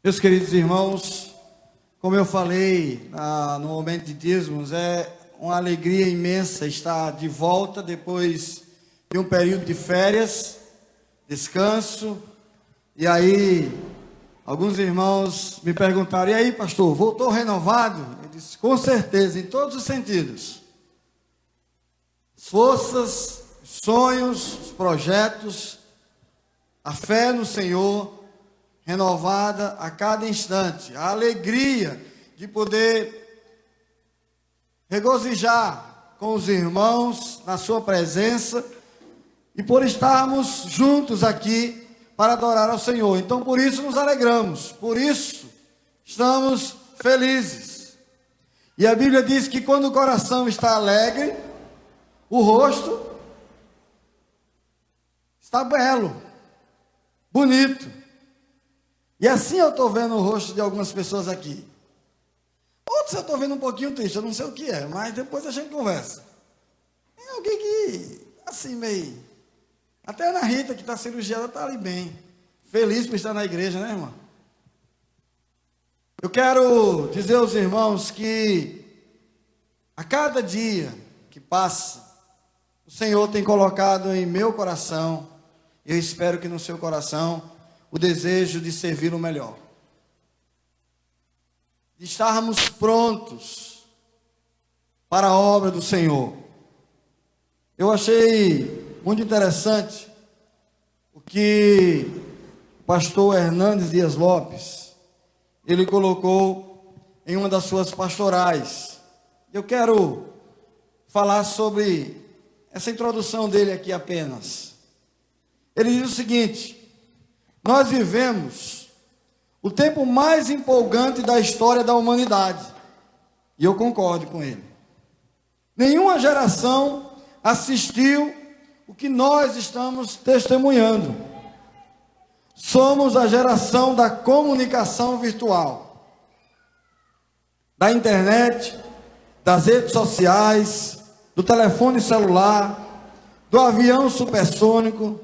Meus queridos irmãos, como eu falei no momento de dízimos, é uma alegria imensa estar de volta depois de um período de férias, descanso. E aí, alguns irmãos me perguntaram: e aí, pastor, voltou renovado? Eu disse: com certeza, em todos os sentidos. Forças, sonhos, os projetos, a fé no Senhor renovada a cada instante, a alegria de poder regozijar com os irmãos na sua presença e por estarmos juntos aqui para adorar ao Senhor. Então, por isso nos alegramos, por isso estamos felizes. E a Bíblia diz que quando o coração está alegre, o rosto está belo, bonito. E assim eu estou vendo o rosto de algumas pessoas aqui. Outros eu estou vendo um pouquinho triste, eu não sei o que é, mas depois a gente conversa. Tem alguém que, assim, meio... Até a Ana Rita, que está cirurgiada, está ali bem. Feliz por estar na igreja, né, irmã? Eu quero dizer aos irmãos que a cada dia que passa, o Senhor tem colocado em meu coração, eu espero que no seu coração, o desejo de servi-lo melhor, de estarmos prontos para a obra do Senhor. Eu achei muito interessante o que o pastor Hernandes Dias Lopes, ele colocou em uma das suas pastorais. Eu quero falar sobre essa introdução dele aqui apenas. Ele diz o seguinte: nós vivemos o tempo mais empolgante da história da humanidade. E eu concordo com ele. Nenhuma geração assistiu o que nós estamos testemunhando. Somos a geração da comunicação virtual, da internet, das redes sociais, do telefone celular, do avião supersônico,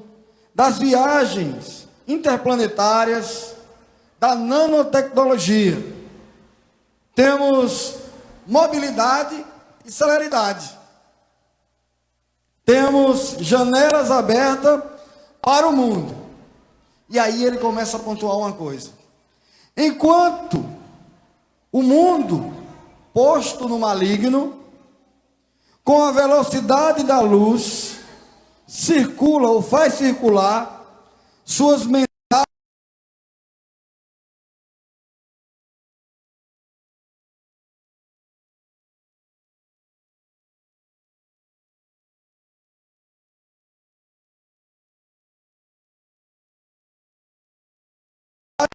das viagens interplanetárias, da nanotecnologia. Temos mobilidade e celeridade. Temos janelas abertas para o mundo. E aí ele começa a pontuar uma coisa: enquanto o mundo, posto no maligno, com a velocidade da luz, circula ou faz circular suas mensagens,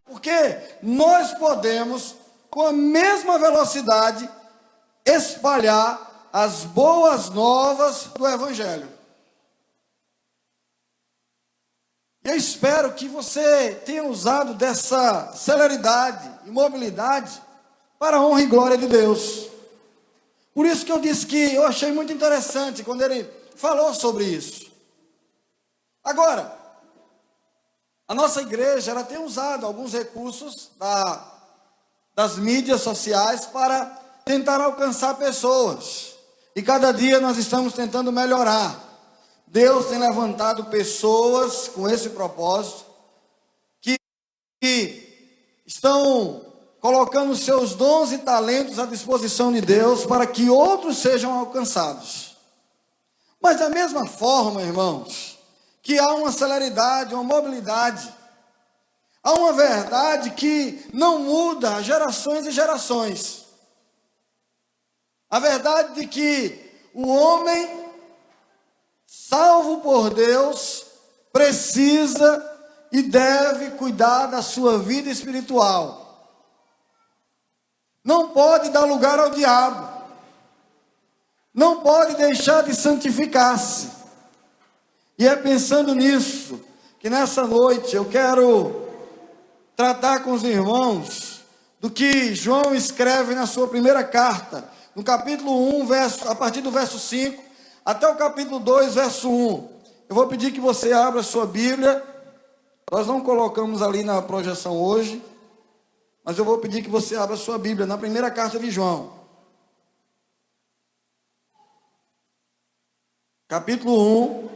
porque nós podemos, com a mesma velocidade, espalhar as boas novas do Evangelho. Eu espero que você tenha usado dessa celeridade e mobilidade para a honra e glória de Deus. Por isso que eu disse que eu achei muito interessante quando ele falou sobre isso. Agora, a nossa igreja ela tem usado alguns recursos das mídias sociais para tentar alcançar pessoas. E cada dia nós estamos tentando melhorar. Deus tem levantado pessoas com esse propósito, que estão colocando seus dons e talentos à disposição de Deus para que outros sejam alcançados. Mas da mesma forma, irmãos, que há uma celeridade, uma mobilidade, há uma verdade que não muda gerações e gerações. A verdade de que o homem salvo por Deus, precisa e deve cuidar da sua vida espiritual. Não pode dar lugar ao diabo. Não pode deixar de santificar-se. E é pensando nisso que nessa noite eu quero tratar com os irmãos do que João escreve na sua primeira carta, no capítulo 1, a partir do verso 5, até o capítulo 2, verso 1. Eu vou pedir que você abra a sua Bíblia. Nós não colocamos ali na projeção hoje, mas eu vou pedir que você abra a sua Bíblia na primeira carta de João. Capítulo 1,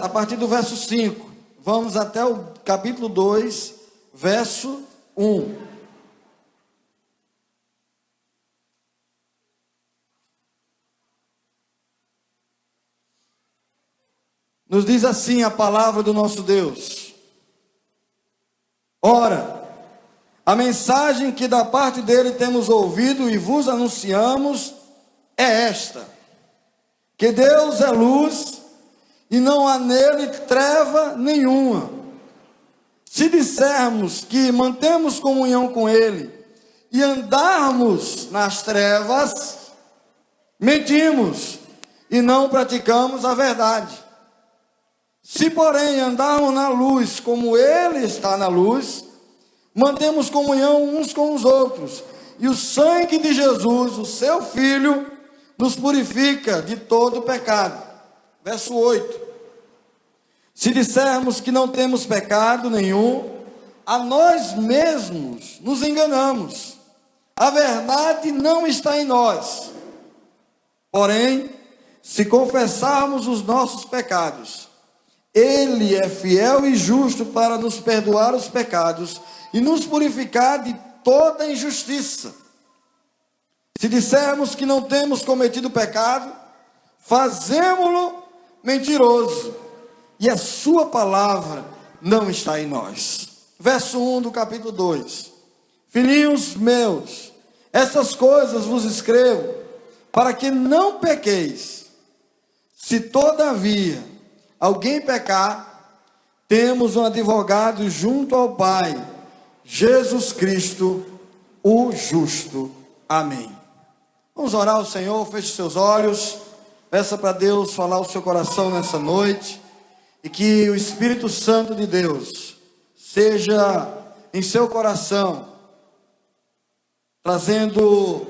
a partir do verso 5. Vamos até o capítulo 2, verso 1. Nos diz assim a palavra do nosso Deus: ora, a mensagem que da parte dele temos ouvido e vos anunciamos é esta: que Deus é luz e não há nele treva nenhuma. Se dissermos que mantemos comunhão com ele e andarmos nas trevas, mentimos e não praticamos a verdade. Se, porém, andarmos na luz como ele está na luz, mantemos comunhão uns com os outros, e o sangue de Jesus, o seu Filho, nos purifica de todo pecado. Verso 8. Se dissermos que não temos pecado nenhum, a nós mesmos nos enganamos. A verdade não está em nós. Porém, se confessarmos os nossos pecados, ele é fiel e justo para nos perdoar os pecados e nos purificar de toda injustiça. Se dissermos que não temos cometido pecado, fazemo-lo mentiroso, e a sua palavra não está em nós. Verso 1 do capítulo 2. Filhinhos meus, essas coisas vos escrevo, para que não pequeis. Se todavia alguém pecar, temos um advogado junto ao Pai, Jesus Cristo, o justo. Amém. Vamos orar ao Senhor, feche seus olhos, peça para Deus falar o seu coração nessa noite, e que o Espírito Santo de Deus seja em seu coração, trazendo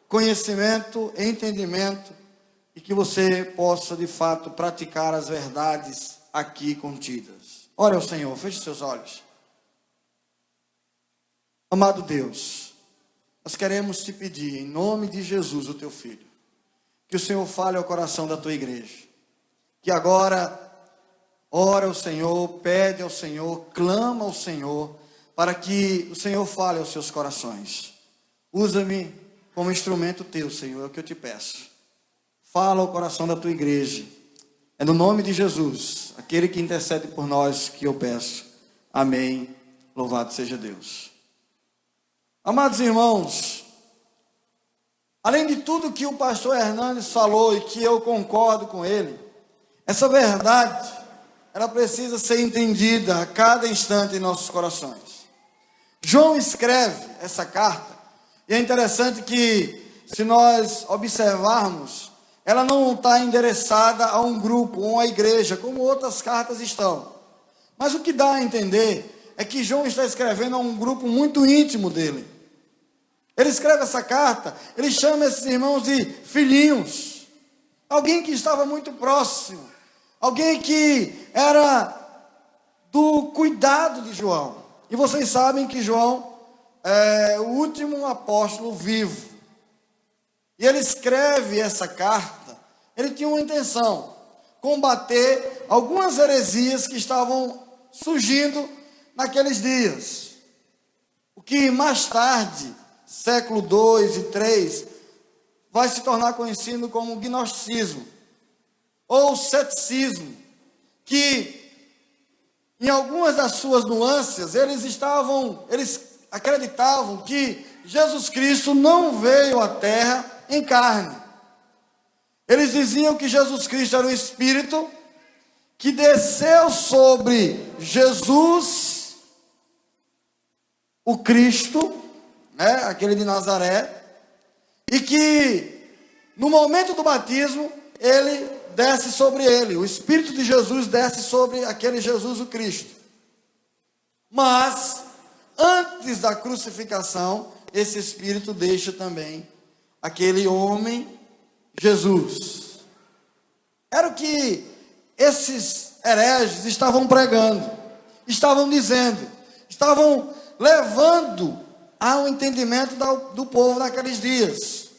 conhecimento, entendimento, e que você possa de fato praticar as verdades aqui contidas. Ore ao Senhor, feche seus olhos. Amado Deus, nós queremos te pedir, em nome de Jesus, o teu Filho, que o Senhor fale ao coração da tua igreja, que agora ora ao Senhor, pede ao Senhor, clama ao Senhor, para que o Senhor fale aos seus corações. Usa-me como instrumento teu, Senhor, é o que eu te peço. Fala ao coração da tua igreja. É no nome de Jesus, aquele que intercede por nós, que eu peço. Amém. Louvado seja Deus. Amados irmãos, além de tudo que o pastor Hernandes falou e que eu concordo com ele, essa verdade, ela precisa ser entendida a cada instante em nossos corações. João escreve essa carta, e é interessante que, se nós observarmos, ela não está endereçada a um grupo, ou a uma igreja, como outras cartas estão. Mas o que dá a entender é que João está escrevendo a um grupo muito íntimo dele. Ele escreve essa carta, ele chama esses irmãos de filhinhos. Alguém que estava muito próximo. Alguém que era do cuidado de João. E vocês sabem que João é o último apóstolo vivo. E ele escreve essa carta, ele tinha uma intenção: combater algumas heresias que estavam surgindo naqueles dias. O que mais tarde, século 2 e 3, vai se tornar conhecido como gnosticismo, ou ceticismo, que em algumas das suas nuances, eles acreditavam que Jesus Cristo não veio à terra em carne. Eles diziam que Jesus Cristo era um Espírito que desceu sobre Jesus, o Cristo, aquele de Nazaré, e que no momento do batismo, ele desce sobre ele, o Espírito de Jesus desce sobre aquele Jesus, o Cristo. Mas, antes da crucificação, esse Espírito deixa também aquele homem, Jesus. Era o que esses hereges estavam pregando, estavam dizendo, estavam levando ao entendimento do povo naqueles dias.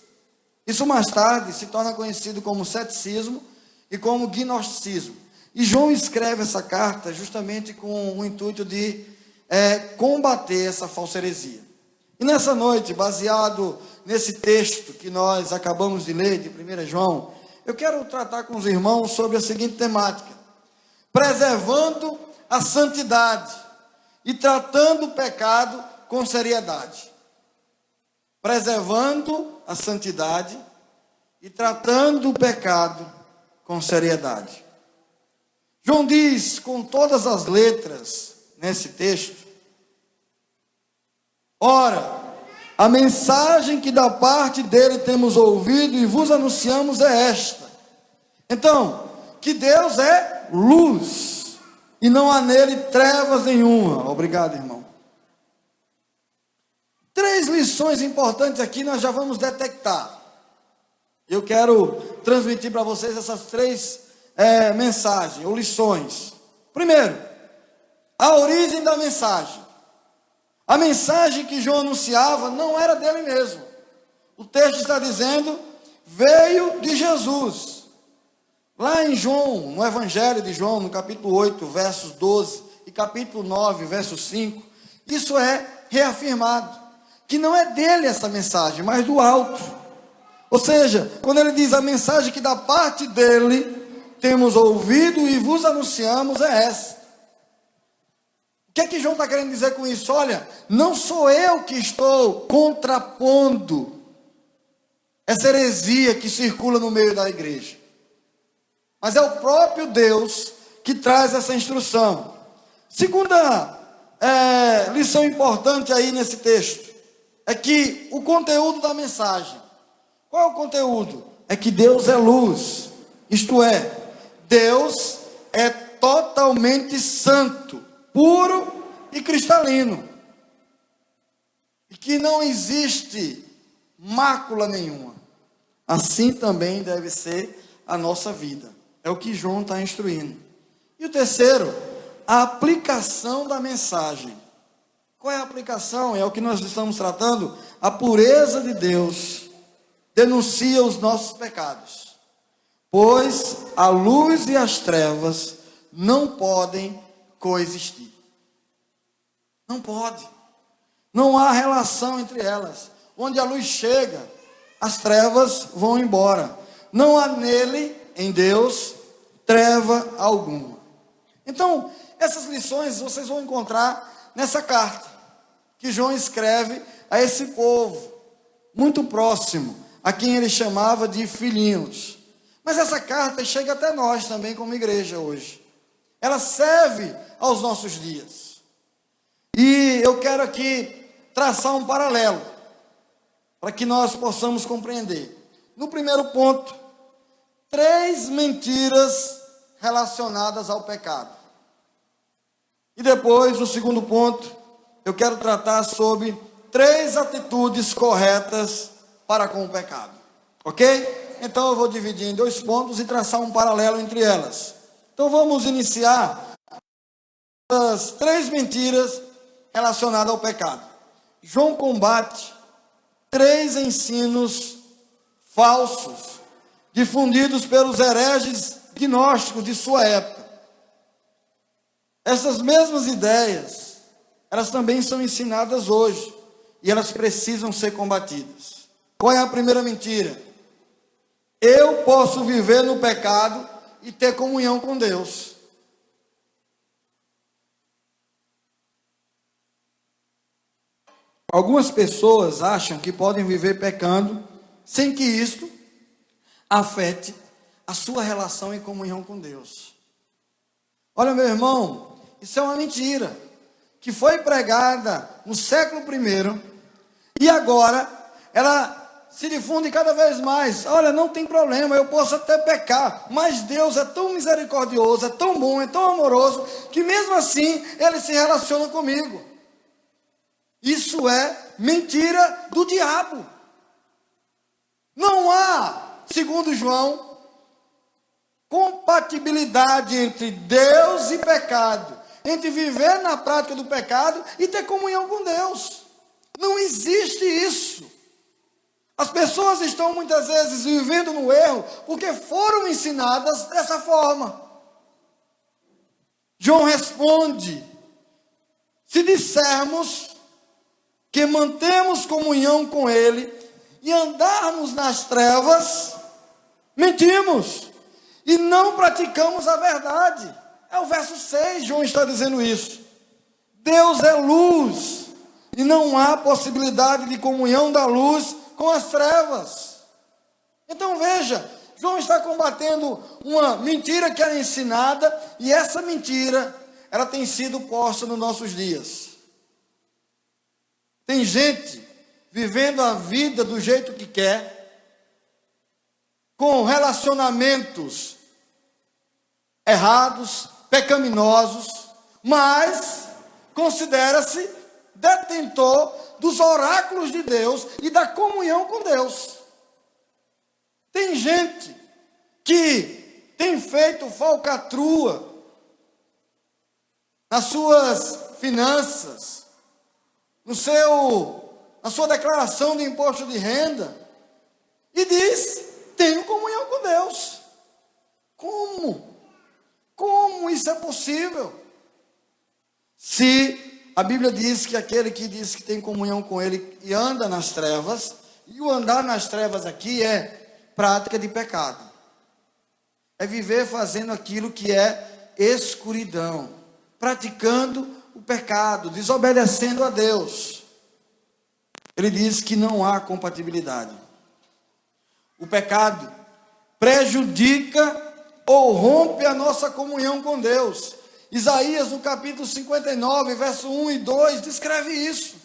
Isso mais tarde se torna conhecido como ceticismo e como gnosticismo. E João escreve essa carta justamente com o intuito de combater essa falsa heresia. E nessa noite, baseado nesse texto que nós acabamos de ler, de 1 João, eu quero tratar com os irmãos sobre a seguinte temática: preservando a santidade e tratando o pecado com seriedade. Preservando a santidade e tratando o pecado com seriedade. João diz com todas as letras nesse texto: ora, a mensagem que da parte dele temos ouvido e vos anunciamos é esta. Então, que Deus é luz e não há nele trevas nenhuma. Obrigado, irmão. 3 lições importantes aqui nós já vamos detectar. Eu quero transmitir para vocês essas 3 mensagens ou lições. Primeiro, a origem da mensagem. A mensagem que João anunciava não era dele mesmo. O texto está dizendo, veio de Jesus. Lá em João, no Evangelho de João, no capítulo 8, versos 12, e capítulo 9, verso 5, isso é reafirmado, que não é dele essa mensagem, mas do alto. Ou seja, quando ele diz a mensagem que da parte dele temos ouvido e vos anunciamos é essa. O que é que João está querendo dizer com isso? Olha, não sou eu que estou contrapondo essa heresia que circula no meio da igreja, mas é o próprio Deus que traz essa instrução. Segunda lição importante aí nesse texto é que o conteúdo da mensagem. Qual é o conteúdo? É que Deus é luz, isto é, Deus é totalmente santo, puro e cristalino, e que não existe mácula nenhuma. Assim também deve ser a nossa vida. É o que João está instruindo. E o terceiro, a aplicação da mensagem. Qual é a aplicação? É o que nós estamos tratando. A pureza de Deus denuncia os nossos pecados, pois a luz e as trevas não podem coexistir. Não pode. Não há relação entre elas. Onde a luz chega, as trevas vão embora. Não há nele, em Deus, treva alguma. Então, essas lições vocês vão encontrar nessa carta que João escreve a esse povo muito próximo, a quem ele chamava de filhinhos. Mas essa carta chega até nós também como igreja hoje. Ela serve aos nossos dias. E eu quero aqui traçar um paralelo para que nós possamos compreender. No primeiro ponto, 3 mentiras relacionadas ao pecado. E depois, no segundo ponto, eu quero tratar sobre 3 atitudes corretas para com o pecado. Ok? Então eu vou dividir em 2 pontos e traçar um paralelo entre elas. Então vamos iniciar as 3 mentiras relacionadas ao pecado. João combate 3 ensinos falsos difundidos pelos hereges gnósticos de sua época. Essas mesmas ideias, elas também são ensinadas hoje e elas precisam ser combatidas. Qual é a primeira mentira? Eu posso viver no pecado e ter comunhão com Deus. Algumas pessoas acham que podem viver pecando sem que isto afete a sua relação em comunhão com Deus. Olha, meu irmão, isso é uma mentira que foi pregada no século I e agora ela se difunde cada vez mais. Olha, não tem problema, eu posso até pecar, mas Deus é tão misericordioso, é tão bom, é tão amoroso, que mesmo assim Ele se relaciona comigo. Isso é mentira do diabo. Não há, segundo João, compatibilidade entre Deus e pecado. entre viver na prática do pecado e ter comunhão com Deus. Não existe isso. As pessoas estão muitas vezes vivendo no erro porque foram ensinadas dessa forma. João responde: se dissermos que mantemos comunhão com Ele e andarmos nas trevas, mentimos e não praticamos a verdade. É o verso 6, João está dizendo isso. Deus é luz e não há possibilidade de comunhão da luz com as trevas. Então veja, João está combatendo uma mentira que era ensinada, e essa mentira, ela tem sido posta nos nossos dias. Tem gente vivendo a vida do jeito que quer, com relacionamentos errados, pecaminosos, mas considera-se detentor dos oráculos de Deus e da comunhão com Deus. Tem gente que tem feito falcatrua nas suas finanças, na sua declaração de imposto de renda, e diz: tenho comunhão com Deus. Como? Como isso é possível? Se a Bíblia diz que aquele que diz que tem comunhão com Ele e anda nas trevas, e o andar nas trevas aqui é prática de pecado. É viver fazendo aquilo que é escuridão, praticando o pecado, desobedecendo a Deus. Ele diz que não há compatibilidade. O pecado prejudica ou rompe a nossa comunhão com Deus. Isaías, no capítulo 59, verso 1 e 2, descreve isso.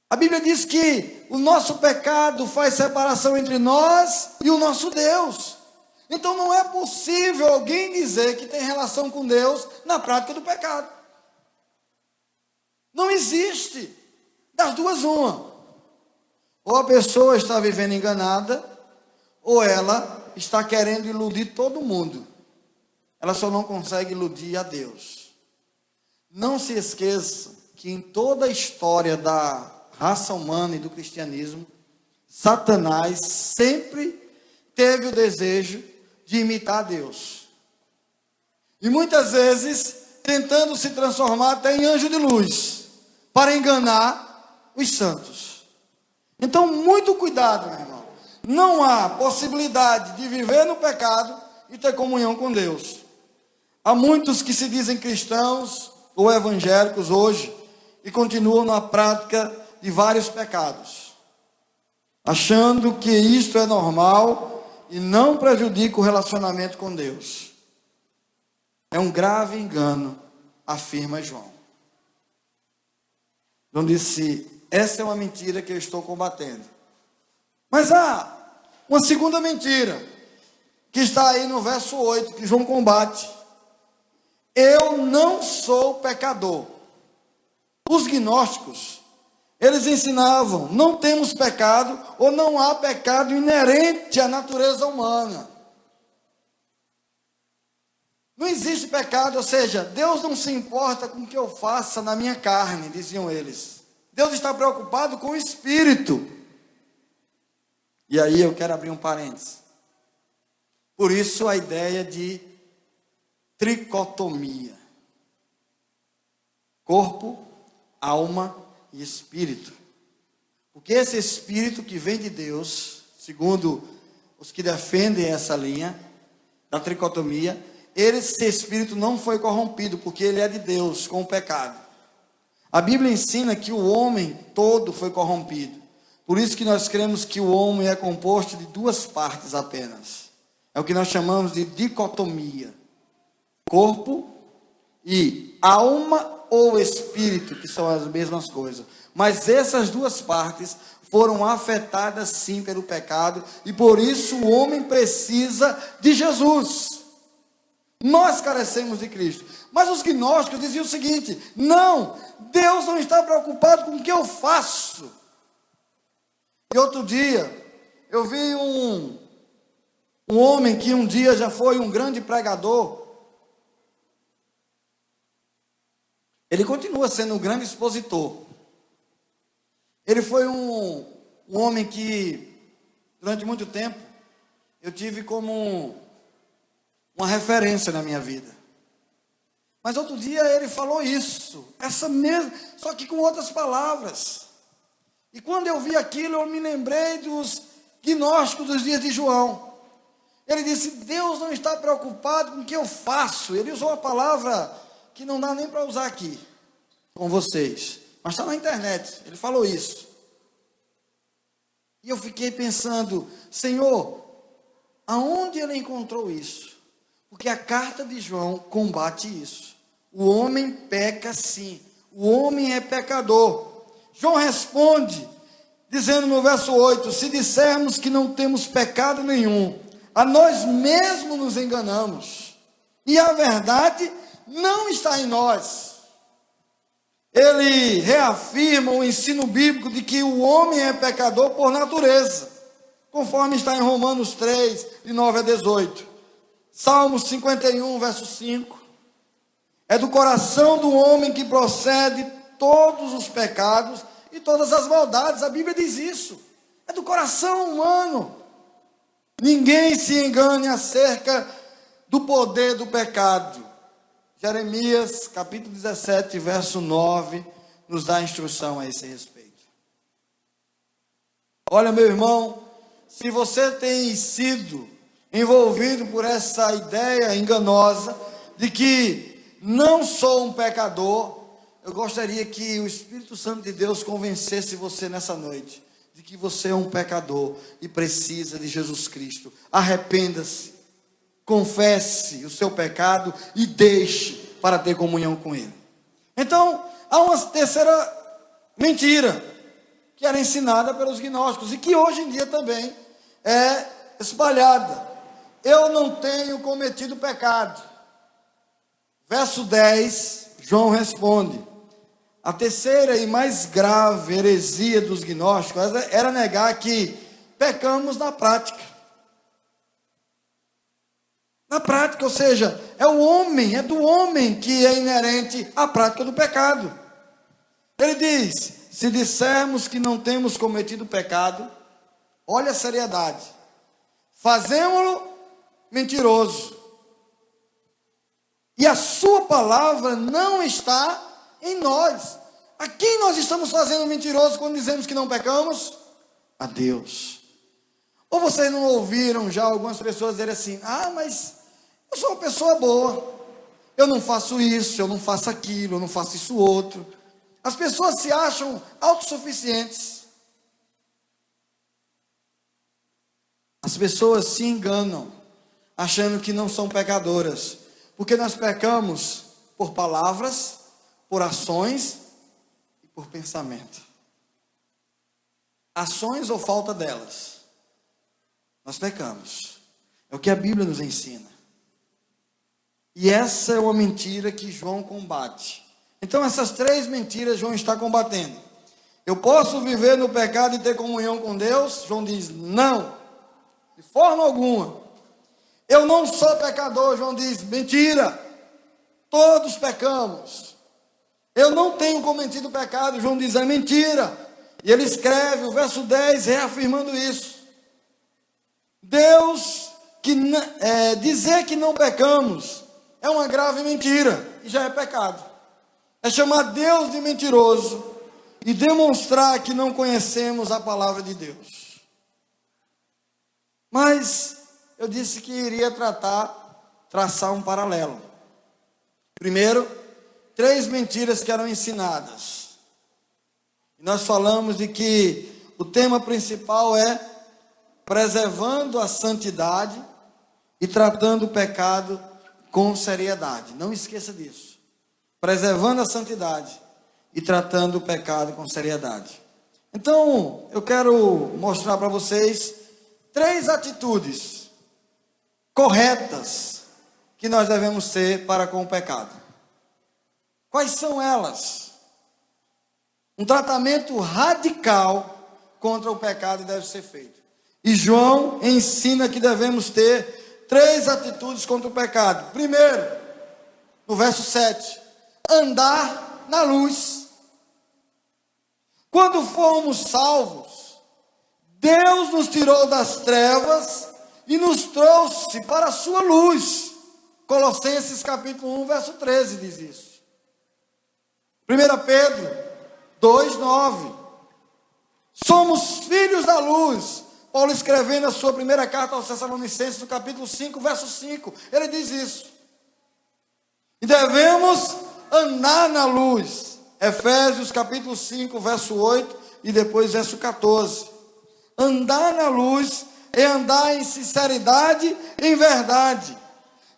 A Bíblia diz que o nosso pecado faz separação entre nós e o nosso Deus. Então não é possível alguém dizer que tem relação com Deus na prática do pecado. Não existe. Das duas, uma. Ou a pessoa está vivendo enganada, ou ela está querendo iludir todo mundo. Ela só não consegue iludir a Deus. Não se esqueça que em toda a história da raça humana e do cristianismo, Satanás sempre teve o desejo de imitar a Deus. E muitas vezes tentando se transformar até em anjo de luz, para enganar os santos. Então, muito cuidado, meu irmão. Não há possibilidade de viver no pecado e ter comunhão com Deus. Há muitos que se dizem cristãos ou evangélicos hoje e continuam na prática de vários pecados, achando que isto é normal e não prejudica o relacionamento com Deus. É um grave engano, afirma João. João disse: essa é uma mentira que eu estou combatendo. Mas há uma segunda mentira, que está aí no verso 8, que João combate. Eu não sou pecador. Os gnósticos, eles ensinavam: não temos pecado, ou não há pecado inerente à natureza humana. Não existe pecado, ou seja, Deus não se importa com o que eu faça na minha carne, diziam eles. Deus está preocupado com o espírito. E aí eu quero abrir um parênteses. Por isso a ideia de tricotomia: corpo, alma e espírito. Porque esse espírito que vem de Deus, segundo os que defendem essa linha da tricotomia, esse espírito não foi corrompido, porque ele é de Deus com o pecado. A Bíblia ensina que o homem todo foi corrompido. Por isso que nós cremos que o homem é composto de duas partes apenas. É o que nós chamamos de dicotomia: corpo e alma ou espírito, que são as mesmas coisas. Mas essas duas partes foram afetadas sim pelo pecado, e por isso o homem precisa de Jesus. Nós carecemos de Cristo. Mas os gnósticos diziam o seguinte: não, Deus não está preocupado com o que eu faço. E outro dia, eu vi um homem que um dia já foi um grande pregador, ele continua sendo um grande expositor. Ele foi um homem que, durante muito tempo, eu tive como uma referência na minha vida. Mas outro dia ele falou isso, essa mesma, só que com outras palavras. E quando eu vi aquilo, eu me lembrei dos gnósticos dos dias de João. Ele disse: Deus não está preocupado com o que eu faço. Ele usou uma palavra que não dá nem para usar aqui com vocês, mas está na internet. Ele falou isso. E eu fiquei pensando: Senhor, aonde ele encontrou isso? Porque a carta de João combate isso. O homem peca sim, o homem é pecador. João responde, dizendo no verso 8: se dissermos que não temos pecado nenhum, a nós mesmos nos enganamos, e a verdade não está em nós. Ele reafirma o ensino bíblico de que o homem é pecador por natureza, conforme está em Romanos 3, de 9 a 18. Salmos 51, verso 5. É do coração do homem que procede todos os pecados e todas as maldades. A Bíblia diz isso. É do coração humano. Ninguém se engane acerca do poder do pecado. Jeremias, capítulo 17, verso 9, nos dá instrução a esse respeito. Olha, meu irmão, se você tem sido envolvido por essa ideia enganosa de que não sou um pecador, eu gostaria que o Espírito Santo de Deus convencesse você nessa noite de que você é um pecador e precisa de Jesus Cristo. Arrependa-se, confesse o seu pecado e deixe para ter comunhão com Ele. Então, há uma terceira mentira que era ensinada pelos gnósticos e que hoje em dia também é espalhada. Eu não tenho cometido pecado. Verso 10, João responde: a terceira e mais grave heresia dos gnósticos era negar que pecamos na prática. Na prática, ou seja, é do homem que é inerente à prática do pecado. Ele diz: se dissermos que não temos cometido pecado, olha a seriedade, fazemo-lo mentiroso, e a sua palavra não está em nós. A quem nós estamos fazendo mentiroso quando dizemos que não pecamos? A Deus. Ou vocês não ouviram já algumas pessoas dizerem assim: ah, mas eu sou uma pessoa boa, eu não faço isso, eu não faço aquilo, eu não faço isso outro. As pessoas se acham autossuficientes. As pessoas se enganam, achando que não são pecadoras, porque nós pecamos por palavras, por ações e por pensamento. Ações ou falta delas, nós pecamos. É o que a Bíblia nos ensina. E essa é uma mentira que João combate. Então essas três mentiras João está combatendo. Eu posso viver no pecado e ter comunhão com Deus? João diz: não, de forma alguma. Eu não sou pecador, João diz: mentira, todos pecamos. Eu não tenho cometido pecado, João diz: é mentira. E ele escreve o verso 10 reafirmando isso. Dizer que não pecamos é uma grave mentira e já é pecado. É chamar Deus de mentiroso e demonstrar que não conhecemos a palavra de Deus. Mas eu disse que iria traçar um paralelo. Primeiro, 3 mentiras que eram ensinadas. E nós falamos de que o tema principal é preservando a santidade e tratando o pecado com seriedade. Não esqueça disso. Preservando a santidade e tratando o pecado com seriedade. Então, eu quero mostrar para vocês 3 atitudes corretas que nós devemos ter para com o pecado. Quais são elas? Um tratamento radical contra o pecado deve ser feito. E João ensina que devemos ter 3 atitudes contra o pecado. Primeiro, no verso 7, andar na luz. Quando fomos salvos, Deus nos tirou das trevas e nos trouxe para a sua luz. Colossenses capítulo 1, verso 13 diz isso. 1 Pedro 2:9. Somos filhos da luz. Paulo escrevendo a sua primeira carta aos Tessalonicenses, no capítulo 5, verso 5, ele diz isso. E devemos andar na luz. Efésios capítulo 5, verso 8 e depois verso 14. Andar na luz é andar em sinceridade e em verdade,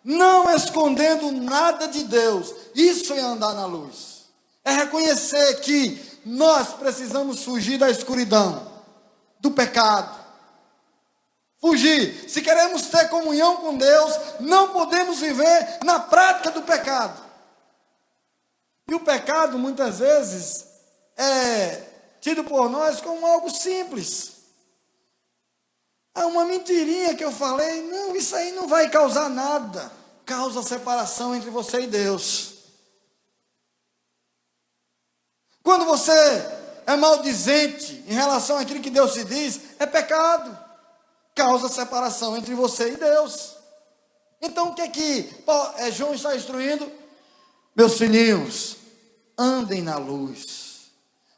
não escondendo nada de Deus. Isso é andar na luz. É reconhecer que nós precisamos fugir da escuridão, do pecado. Fugir. Se queremos ter comunhão com Deus, não podemos viver na prática do pecado. E o pecado, muitas vezes, é tido por nós como algo simples. Ah, uma mentirinha que eu falei, não, isso aí não vai causar nada. Causa separação entre você e Deus. Quando você é maldizente em relação àquilo que Deus te diz, é pecado. Causa separação entre você e Deus. Então o que João está instruindo? Meus filhinhos, andem na luz,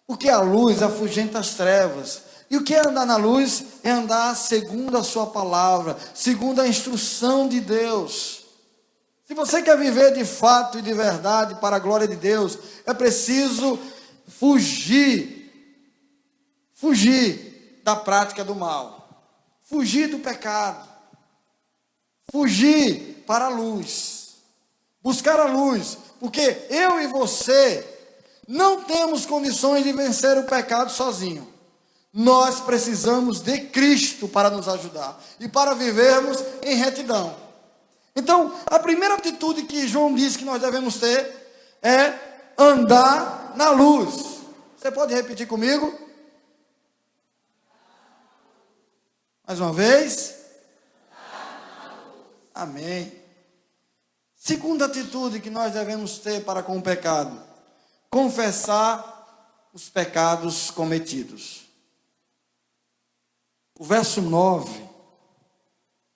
porque a luz afugenta as trevas. E o que é andar na luz? É andar segundo a sua palavra, segundo a instrução de Deus. Se você quer viver de fato e de verdade para a glória de Deus, é preciso fugir da prática do mal. Fugir do pecado, fugir para a luz, buscar a luz, porque eu e você não temos condições de vencer o pecado sozinho. Nós precisamos de Cristo para nos ajudar e para vivermos em retidão. Então, a primeira atitude que João diz que nós devemos ter é andar na luz. Você pode repetir comigo? Mais uma vez. Amém. Segunda atitude que nós devemos ter para com o pecado: confessar os pecados cometidos. O verso 9,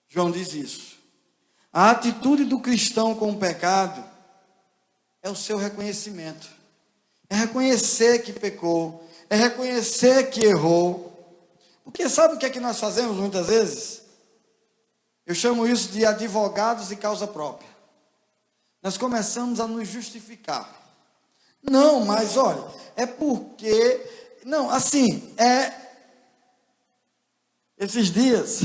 João diz isso. A atitude do cristão com o pecado é o seu reconhecimento. É reconhecer que pecou, é reconhecer que errou. Porque sabe o que é que nós fazemos muitas vezes? Eu chamo isso de advogados de causa própria. Nós começamos a nos justificar. Não, mas olha, é porque... Não, assim, esses dias,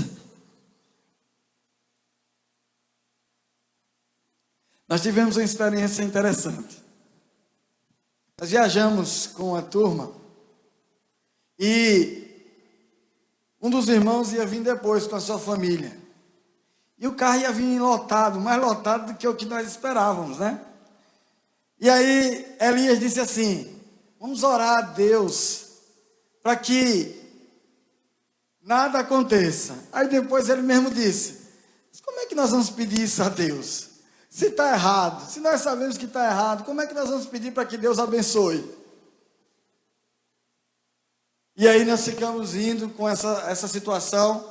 nós tivemos uma experiência interessante. Nós viajamos com a turma e um dos irmãos ia vir depois com a sua família. E o carro ia vir lotado, mais lotado do que o que nós esperávamos, né? E aí Elias disse assim: vamos orar a Deus para que nada aconteça. Aí depois ele mesmo disse: mas como é que nós vamos pedir isso a Deus? Se está errado, se nós sabemos que está errado, como é que nós vamos pedir para que Deus abençoe? E aí nós ficamos indo com essa situação.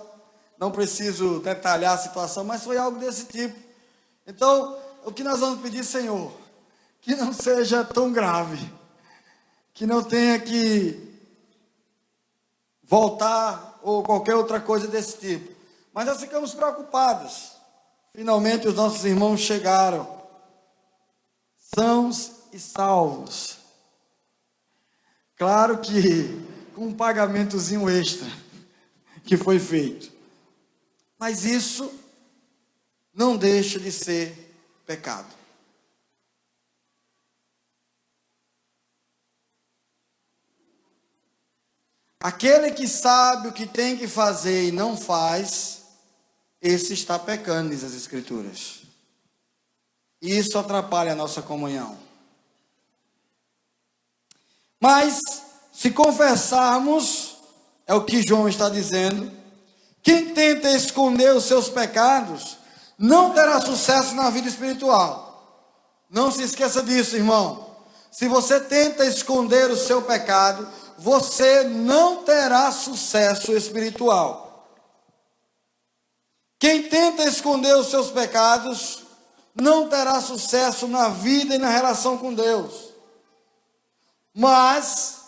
Não preciso detalhar a situação, mas foi algo desse tipo. Então, o que nós vamos pedir, Senhor? Que não seja tão grave, que não tenha que voltar ou qualquer outra coisa desse tipo. Mas nós ficamos preocupados. Finalmente os nossos irmãos chegaram, sãos e salvos. Claro que com um pagamentozinho extra que foi feito. Mas isso não deixa de ser pecado. Aquele que sabe o que tem que fazer e não faz, esse está pecando, diz as Escrituras. E isso atrapalha a nossa comunhão. Mas, se confessarmos, é o que João está dizendo, quem tenta esconder os seus pecados, não terá sucesso na vida espiritual. Não se esqueça disso, irmão. se você tenta esconder o seu pecado, você não terá sucesso espiritual. Quem tenta esconder os seus pecados, não terá sucesso na vida e na relação com Deus. Mas,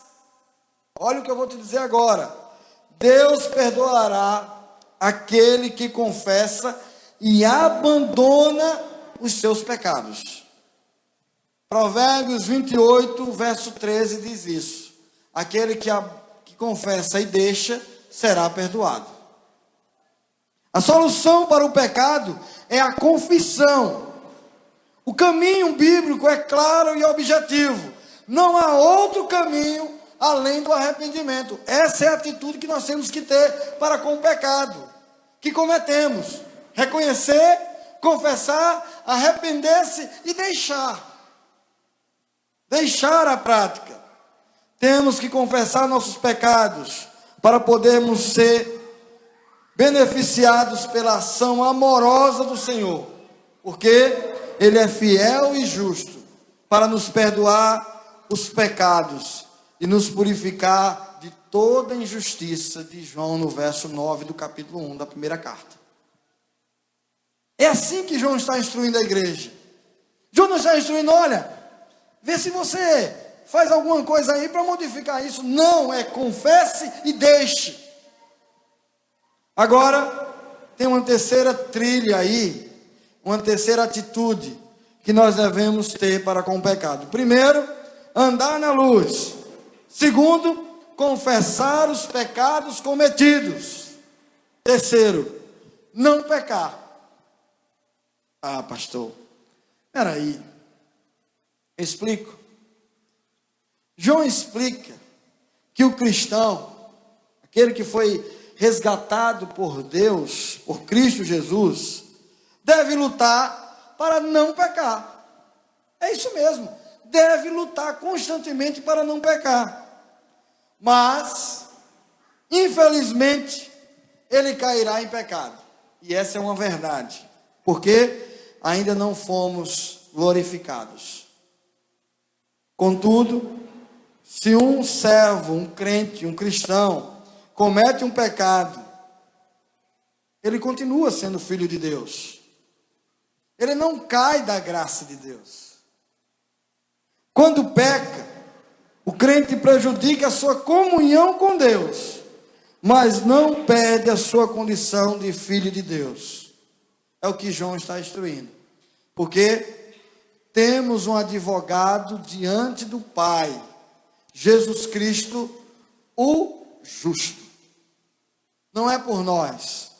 olha o que eu vou te dizer agora. Deus perdoará aquele que confessa e abandona os seus pecados. Provérbios 28, verso 13 diz isso. Aquele que confessa e deixa, será perdoado. A solução para o pecado é a confissão. O caminho bíblico é claro e objetivo. Não há outro caminho além do arrependimento. Essa é a atitude que nós temos que ter para com o pecado que cometemos. Reconhecer, confessar, arrepender-se e deixar. Deixar a prática. Temos que confessar nossos pecados para podermos ser beneficiados pela ação amorosa do Senhor. Porque Ele é fiel e justo para nos perdoar os pecados e nos purificar de toda injustiça, de João no verso 9 do capítulo 1 da primeira carta. É assim que João está instruindo a igreja. João não está instruindo, olha, vê se você faz alguma coisa aí para modificar isso. Não, é confesse e deixe. Agora, tem uma terceira trilha aí, uma terceira atitude que nós devemos ter para com o pecado. Primeiro, andar na luz. Segundo, confessar os pecados cometidos. Terceiro, não pecar. Ah, pastor, peraí, explico. João explica que o cristão, aquele que foi resgatado por Deus, por Cristo Jesus, deve lutar para não pecar. É isso mesmo, deve lutar constantemente para não pecar. Mas, infelizmente, ele cairá em pecado. E essa é uma verdade, porque ainda não fomos glorificados. Contudo, se um servo, um crente, um cristão, comete um pecado, ele continua sendo filho de Deus. Ele não cai da graça de Deus. Quando peca, o crente prejudica a sua comunhão com Deus, mas não perde a sua condição de filho de Deus. É o que João está instruindo. Porque temos um advogado diante do Pai, Jesus Cristo, o justo. Não é por nós,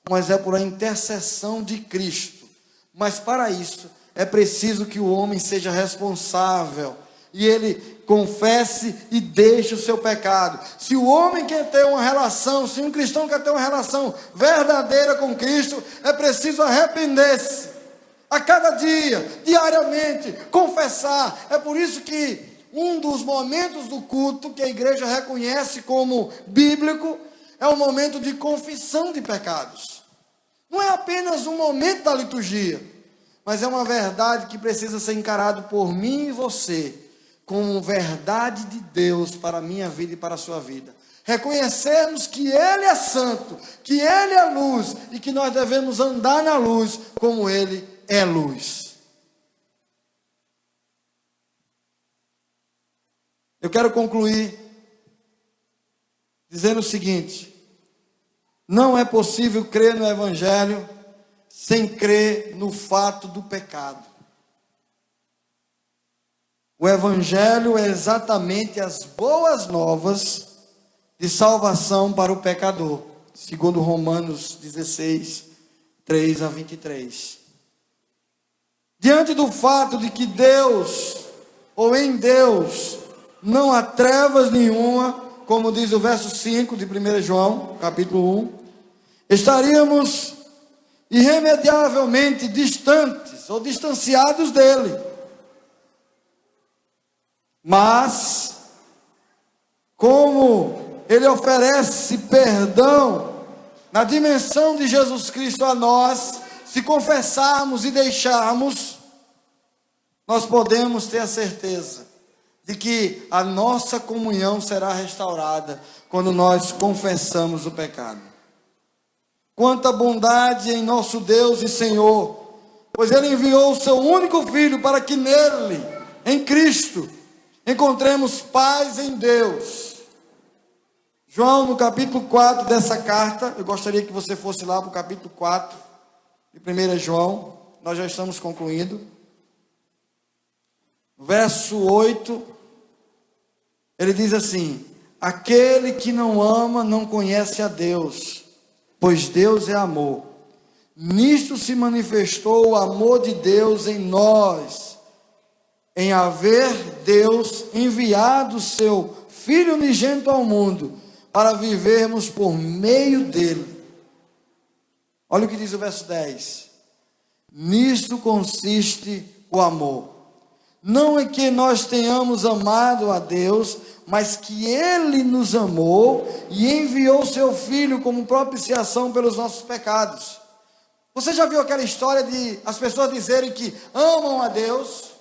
mas é por a intercessão de Cristo. Mas para isso é preciso que o homem seja responsável e ele confesse e deixe o seu pecado. Se o homem quer ter uma relação, se um cristão quer ter uma relação verdadeira com Cristo, é preciso arrepender-se a cada dia, diariamente, confessar. É por isso que um dos momentos do culto que a igreja reconhece como bíblico é o momento de confissão de pecados. Não é apenas um momento da liturgia, mas é uma verdade que precisa ser encarado por mim e você como verdade de Deus para a minha vida e para a sua vida. Reconhecermos que Ele é santo, que Ele é luz e que nós devemos andar na luz como Ele é luz. Eu quero concluir dizendo o seguinte: não é possível crer no Evangelho sem crer no fato do pecado. O Evangelho é exatamente as boas novas de salvação para o pecador, segundo Romanos 16, 3 a 23. Diante do fato de que Deus, ou em Deus, não há trevas nenhuma, como diz o verso 5 de 1 João, capítulo 1, estaríamos irremediavelmente distantes ou distanciados dele. Mas, como Ele oferece perdão na dimensão de Jesus Cristo a nós, se confessarmos e deixarmos, nós podemos ter a certeza de que a nossa comunhão será restaurada quando nós confessamos o pecado. Quanta bondade em nosso Deus e Senhor, pois Ele enviou o seu único Filho para que nele, em Cristo, encontremos paz em Deus. João, no capítulo 4 dessa carta, eu gostaria que você fosse lá para o capítulo 4 de 1 João, nós já estamos concluindo. No verso 8, ele diz assim: aquele que não ama não conhece a Deus, pois Deus é amor. Nisto se manifestou o amor de Deus em nós, em haver Deus enviado o seu Filho unigênito ao mundo, para vivermos por meio dele. Olha o que diz o verso 10. Nisto consiste o amor. Não é que nós tenhamos amado a Deus, mas que Ele nos amou e enviou seu Filho como propiciação pelos nossos pecados. Você já viu aquela história de as pessoas dizerem que amam a Deus?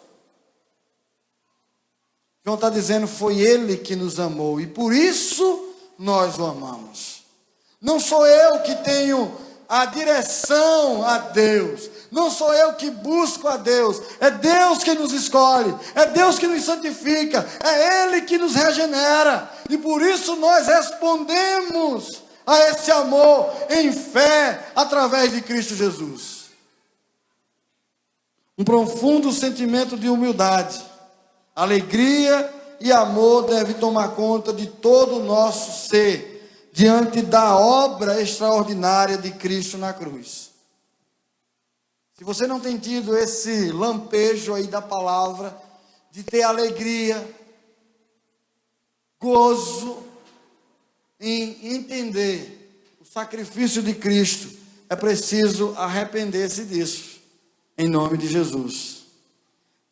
João está dizendo, foi Ele que nos amou e por isso nós o amamos. Não sou eu que tenho a direção a Deus, não sou eu que busco a Deus, é Deus que nos escolhe, é Deus que nos santifica, é Ele que nos regenera, e por isso nós respondemos a esse amor em fé, através de Cristo Jesus. Um profundo sentimento de humildade, alegria e amor deve tomar conta de todo o nosso ser, diante da obra extraordinária de Cristo na cruz. Se você não tem tido esse lampejo aí da palavra, de ter alegria, gozo, em entender o sacrifício de Cristo, é preciso arrepender-se disso, em nome de Jesus.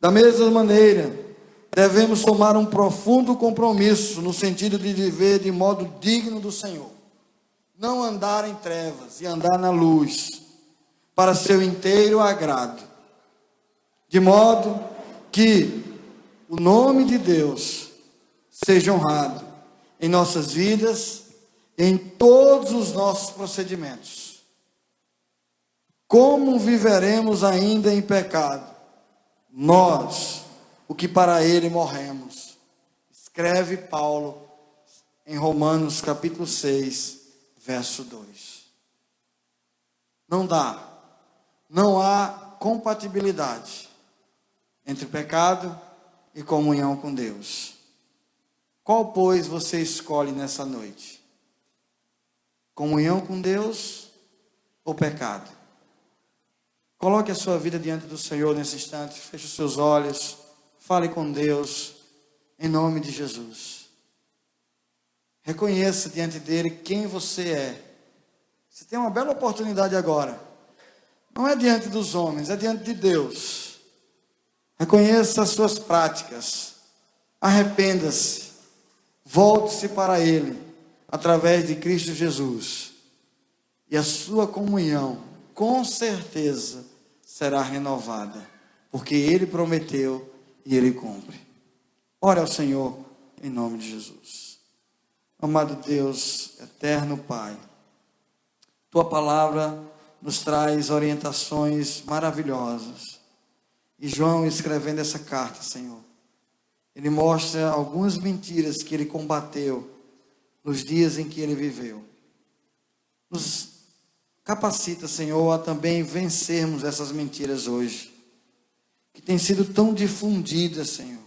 Da mesma maneira, devemos tomar um profundo compromisso no sentido de viver de modo digno do Senhor. Não andar em trevas e andar na luz, para seu inteiro agrado. De modo que o nome de Deus seja honrado em nossas vidas, em todos os nossos procedimentos. Como viveremos ainda em pecado? Nós, o que para ele morremos. Escreve Paulo em Romanos capítulo 6, verso 2. Não há compatibilidade entre pecado e comunhão com Deus. Qual, pois, você escolhe nessa noite? Comunhão com Deus ou pecado? Coloque a sua vida diante do Senhor nesse instante, feche os seus olhos, fale com Deus, em nome de Jesus. Reconheça diante dele quem você é. Você tem uma bela oportunidade agora. Não é diante dos homens, é diante de Deus. Reconheça as suas práticas. Arrependa-se. Volte-se para Ele, através de Cristo Jesus. E a sua comunhão, com certeza, será renovada. Porque Ele prometeu e Ele cumpre. Ore ao Senhor, em nome de Jesus. Amado Deus, eterno Pai, Tua palavra nos traz orientações maravilhosas. E João, escrevendo essa carta, Senhor, ele mostra algumas mentiras que ele combateu nos dias em que ele viveu. Nos capacita, Senhor, a também vencermos essas mentiras hoje, que têm sido tão difundidas, Senhor,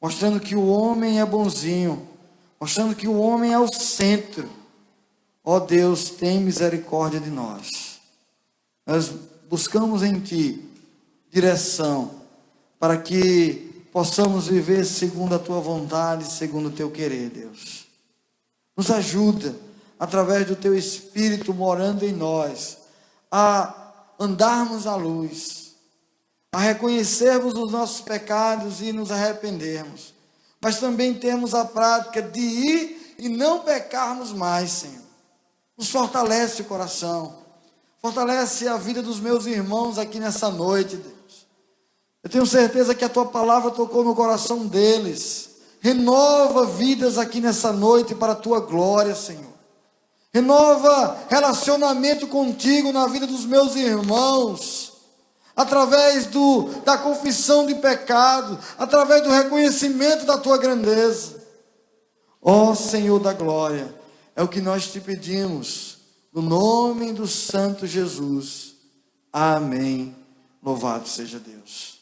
mostrando que o homem é bonzinho, mostrando que o homem é o centro. Ó Deus, tem misericórdia de nós. Nós buscamos em Ti direção, para que possamos viver segundo a Tua vontade, segundo o Teu querer, Deus. Nos ajuda, através do Teu Espírito morando em nós, a andarmos à luz, a reconhecermos os nossos pecados e nos arrependermos, mas também temos a prática de ir e não pecarmos mais, Senhor. Nos fortalece o coração, fortalece a vida dos meus irmãos aqui nessa noite, Deus. Eu tenho certeza que a tua palavra tocou no coração deles. Renova vidas aqui nessa noite para a tua glória, Senhor. Renova relacionamento contigo na vida dos meus irmãos, através da confissão de pecado, através do reconhecimento da tua grandeza. Ó Senhor da glória, é o que nós te pedimos, no nome do Santo Jesus. Amém. Louvado seja Deus.